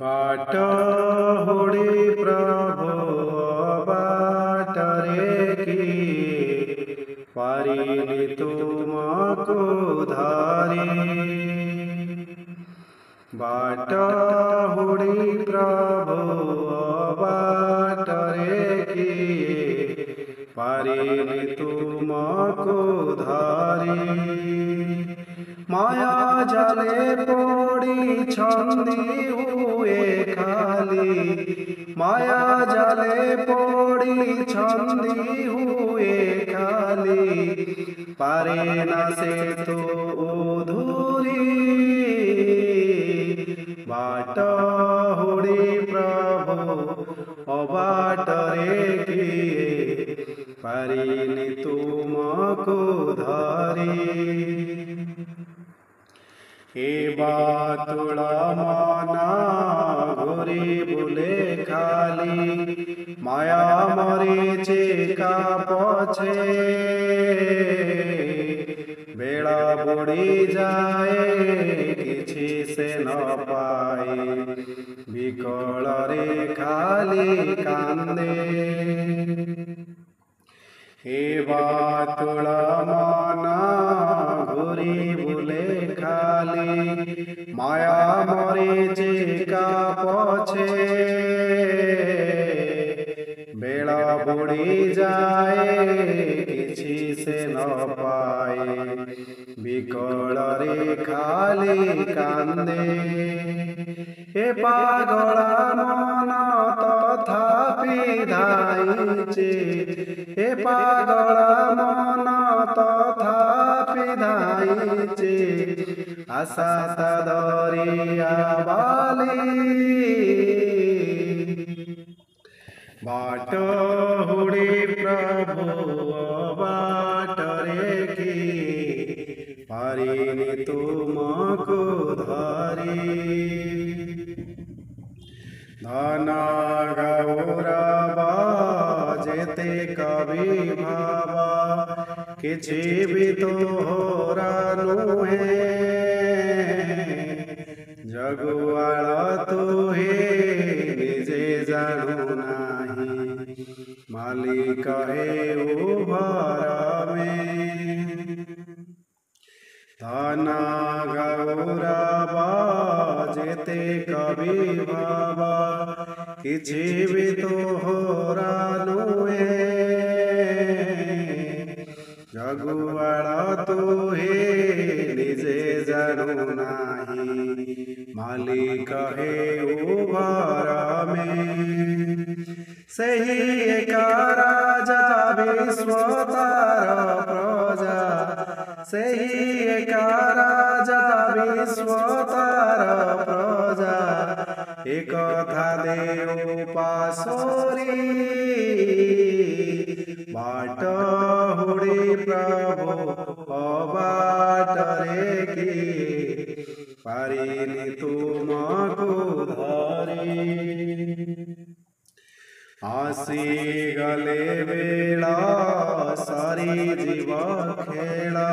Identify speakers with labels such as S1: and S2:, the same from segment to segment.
S1: बाट हुडी प्रभु बाटरे किए पारिनि तुमको धारी। बाट हुडी प्रभु बाटरे किए पारिनि तुमको धारी। माया जाले पड़ी छंदी हुए खाली, माया जाले पड़ी छंदी हुए खाली, पारे न से तो अधूरी। बाट हुडी प्रभु अबाटरे किए पारिनि तुमको धारी। हे बातुड़ा माना घोरी बुले खाली, माया मरीचे का पछे बेड़ा बुड़ी जाए किछि से न पाए, विकल रे खाली कांदे। हे बातुड़ा माना घोरी बुले खाली, माया मरीचे का पछे बेड़ा बुड़ी जाए किछि से न पाए, विकल रे खाली कांदे। हे पागला मन तथापि धाइचे, हे पागला मन तथापि धाइचे, आशा दरिया बाली। बाट हुडी प्रभु बाटरे किए पारिनि तुमको धारी। धन गौरव जेते कवि भावा, किछि भी तोहरा नुहे, जगुआला तुहे निजे जानु नाही, मालिक हे उभर में। धन गौरव जेते कवि भावा, किछि भी तोहरा नुहे, जगुआला तुहे निजे जानु नाही, मालिक हे उभर में। सही एक राजा विश्वतार प्रजा, सही एक राजा विश्वतार प्रजा, एक था देव पासोरी। बाट हुडी प्रभु अबाटरे किए पारिनि तुमको धारी। आसी गले बेला सारी जीव खेला,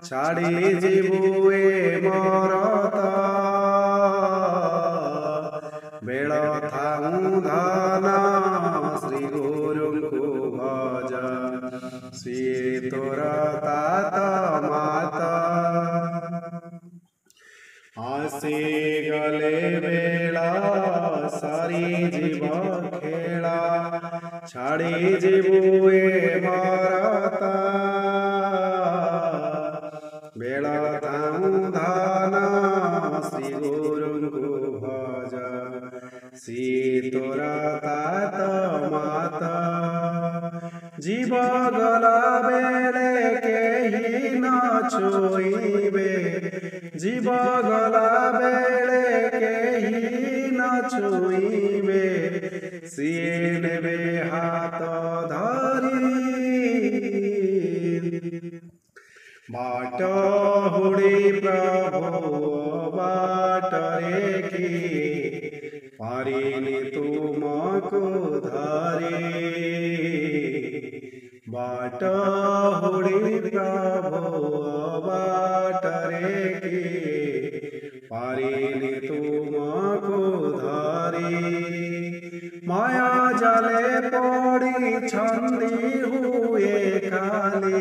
S1: छाड़ी जीवु ए मरता, बेल थाऊ धाना श्री गुरुଙ୍କୁ भज, सिए तोरा तात माता। आसी गले बेला सारी जीव खेला, छाड़ी जीवु ए मरता, बेल थाऊ धाना श्री गुरुଙ୍କୁ भज, सिए तोरा तात माता। जीव गला बेले केही न छुइबे, जीव गला बेले केही न छुइबे, सिए नेबे हाथ धरी। बाट हुडी प्रभु बाटरे किए पारिनि तुमको धारी। बाट हुडी प्रभु बाटरे किए पारिनि तुमको धारे। माया जाले पड़ी छंदी हुए खाली,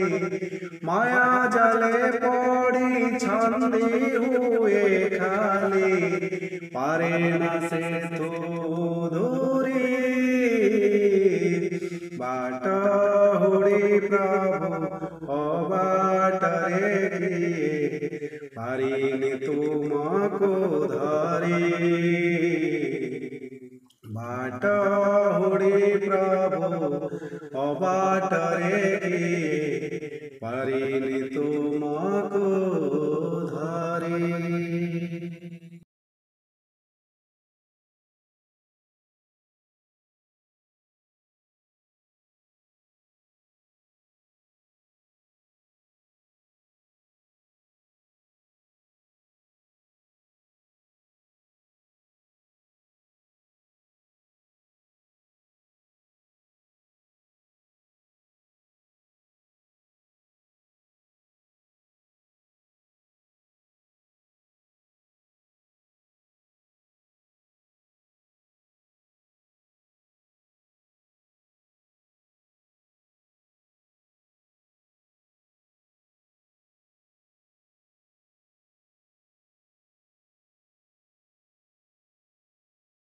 S1: माया जाले पड़ी छंदी हुए खाली, पारे न से तो दूरी बाट हुड़ी प्रभु अबाटरे किए, पारिने तुमको धारे।